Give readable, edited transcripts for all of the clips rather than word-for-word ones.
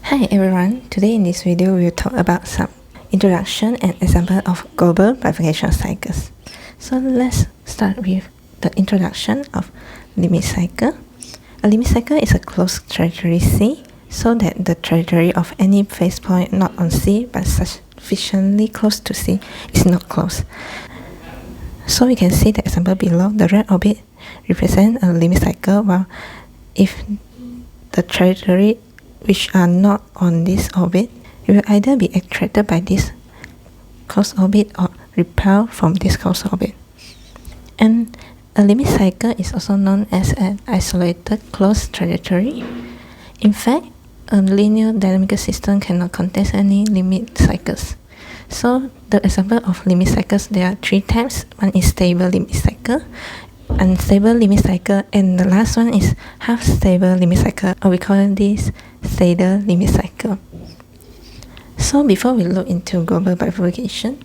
Hi everyone, today in this video we will talk about some introduction and example of global bifurcation cycles. So let's start with the introduction of limit cycle. A limit cycle is a closed trajectory C, so that the trajectory of any phase point not on C but sufficiently close to C is not closed. So we can see the example below. The red orbit represents a limit cycle, while if the trajectory which are not on this orbit, it will either be attracted by this closed orbit or repelled from this closed orbit. And a limit cycle is also known as an isolated closed trajectory. In fact, a linear dynamical system cannot contain any limit cycles. So the example of limit cycles, there are three types. One is stable limit cycle, unstable limit cycle, and the last one is half stable limit cycle, or we call this Saddle limit cycle. So before we look into global bifurcation,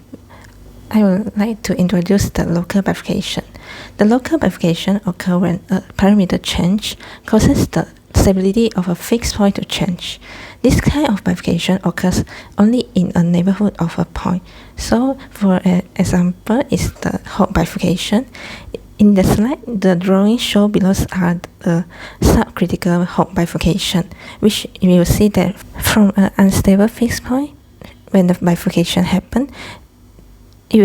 I would like to introduce the local bifurcation. The local bifurcation occurs when a parameter change causes the stability of a fixed point to change. This kind of bifurcation occurs only in a neighborhood of a point. So for an example is the Hawk bifurcation. In the slide, the drawing shown below are the subcritical Hawk bifurcation, which you will see that from an unstable fixed point, when the bifurcation happens, it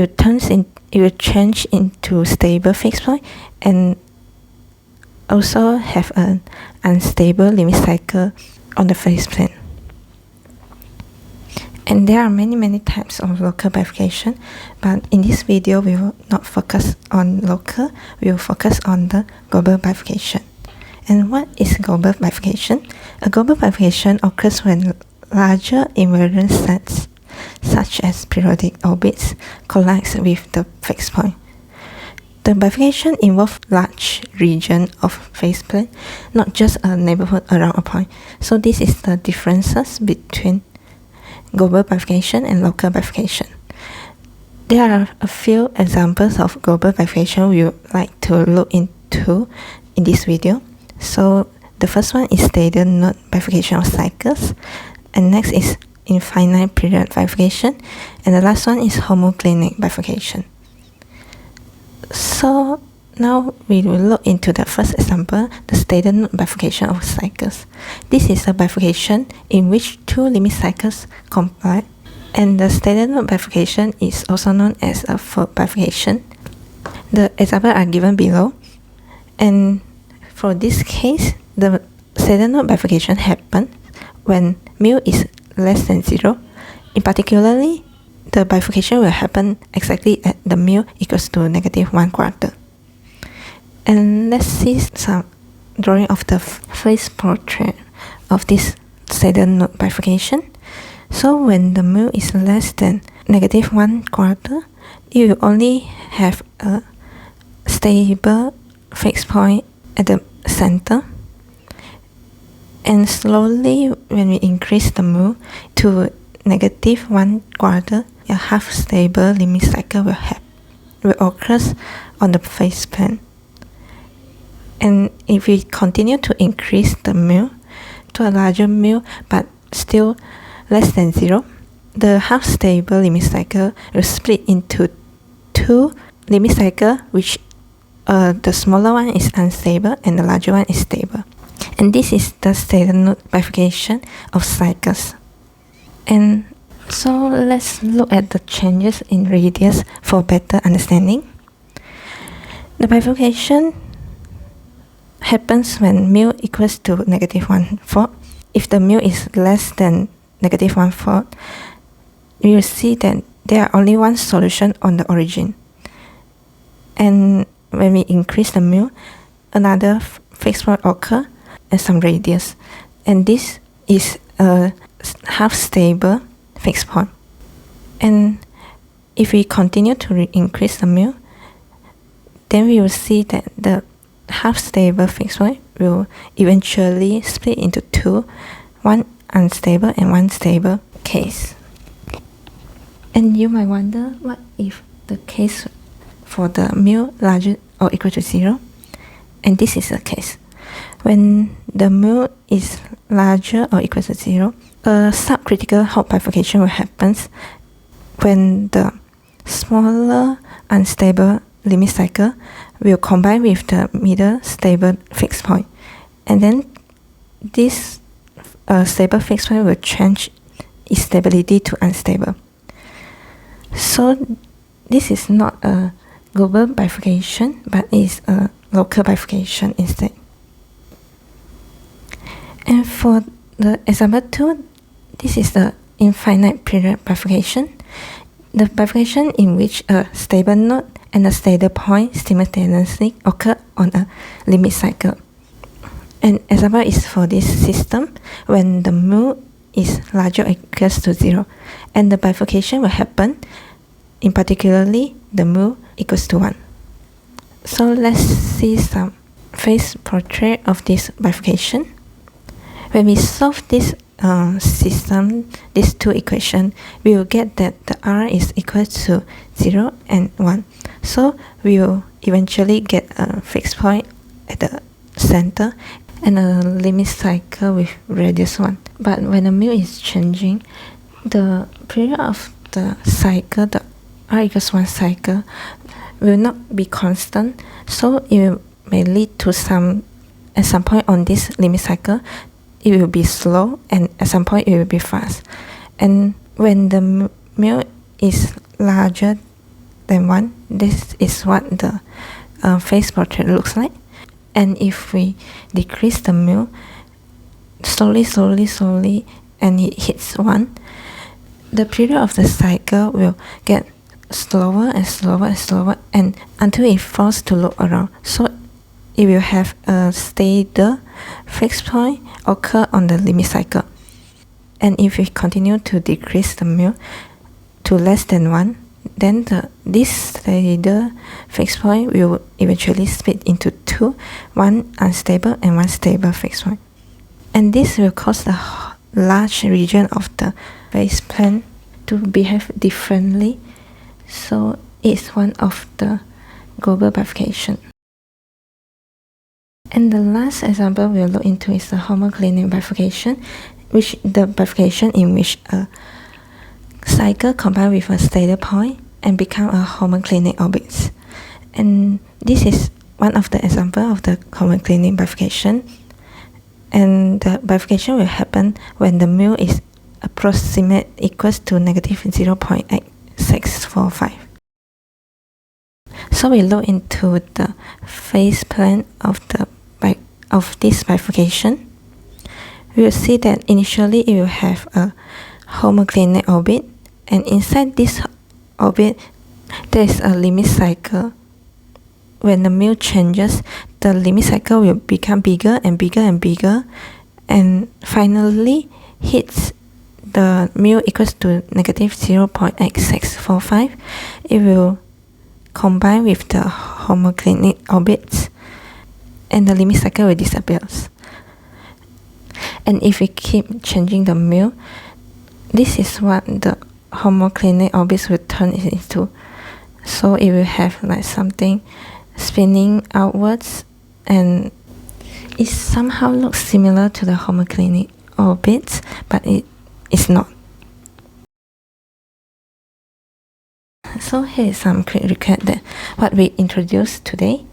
will change into stable fixed point and also have an unstable limit cycle on the phase plane. And there are many types of local bifurcation, but in this video we will not focus on local, we will focus on the global bifurcation. And what is global bifurcation? A global bifurcation occurs when larger invariant sets, such as periodic orbits, collide with the fixed point. The bifurcation involves large region of phase plane, not just a neighborhood around a point. So this is the differences between global bifurcation and local bifurcation. There are a few examples of global bifurcation we would like to look into in this video. So the first one is standard node bifurcation of cycles, and next is infinite period bifurcation, and the last one is homoclinic bifurcation. So now we will look into the first example, the standard node bifurcation of cycles. This is a bifurcation in which two limit cycles collide, and the standard node bifurcation is also known as a fold bifurcation. The examples are given below, and for this case, the standard node bifurcation happens when mu is less than 0. In particularly, the bifurcation will happen exactly at the mu equals to -1/4. And let's see some drawing of the phase portrait of this standard node bifurcation. So when the mu is less than -1/4, you will only have a stable fixed point at the center. And slowly, when we increase the mu to -1/4, a half stable limit cycle will occur on the phase plane. And if we continue to increase the mu to a larger mu but still less than 0, the half stable limit cycle will split into two limit cycles, which the smaller one is unstable and the larger one is stable. And this is the standard node bifurcation of cycles. And so let's look at the changes in radius for better understanding. The bifurcation happens when mu equals to -1/4. If the mu is less than -1/4, you will see that there are only one solution on the origin. And when we increase the mu, another fixed point occurs at some radius. And this is a half stable fixed point. And if we continue to increase the mu, then we will see that the half stable fixed point will eventually split into two, one unstable and one stable case. And you might wonder, what if the case for the mu larger or equal to 0? And this is the case. When the mu is larger or equal to 0, A subcritical Hopf bifurcation will happen when the smaller unstable limit cycle will combine with the middle stable fixed point, and then this stable fixed point will change its stability to unstable. So this is not a global bifurcation, but is a local bifurcation instead. And for the example 2, this is the infinite period bifurcation. The bifurcation in which a stable node and a stable point simultaneously occur on a limit cycle. An example is for this system when the mu is larger or equals to 0, and the bifurcation will happen, in particularly the mu equals to 1. So let's see some phase portrait of this bifurcation. When we solve this system, these two equations, we will get that the R is equal to 0 and 1. So we will eventually get a fixed point at the center and a limit cycle with radius 1. But when the mu is changing, the period of the cycle, the R equals 1 cycle, will not be constant. So it may lead to at some point on this limit cycle, it will be slow, and at some point it will be fast. And when the mu is larger than 1, this is what the phase portrait looks like. And if we decrease the mu slowly, and it hits 1, the period of the cycle will get slower and slower, and until it falls to loop around. So it will have a stable fixed point occur on the limit cycle. And if we continue to decrease the mu to less than 1, then this stable fixed point will eventually split into two, one unstable and one stable fixed point. And this will cause the large region of the phase plane to behave differently. So it's one of the global bifurcation. And the last example we'll look into is the homoclinic bifurcation, which the bifurcation in which a cycle combine with a stable point and become a homoclinic orbit. And this is one of the examples of the homoclinic bifurcation. And the bifurcation will happen when the mu is approximate equals to negative 0.8645. So we look into the phase plane of this bifurcation. We will see that initially it will have a homoclinic orbit, and inside this orbit there is a limit cycle. When the mu changes, the limit cycle will become bigger and bigger and bigger, and finally hits the mu equals to negative 0.8645. It will combine with the homoclinic orbits, and the limit cycle will disappear. And if we keep changing the mu, this is what the homoclinic orbits will turn into. So it will have like something spinning outwards, and it somehow looks similar to the homoclinic orbits, but it is not. So here is some quick recap that what we introduced today.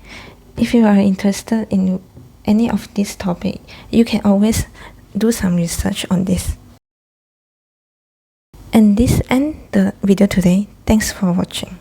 If you are interested in any of this topic, you can always do some research on this. And this ends the video today. Thanks for watching.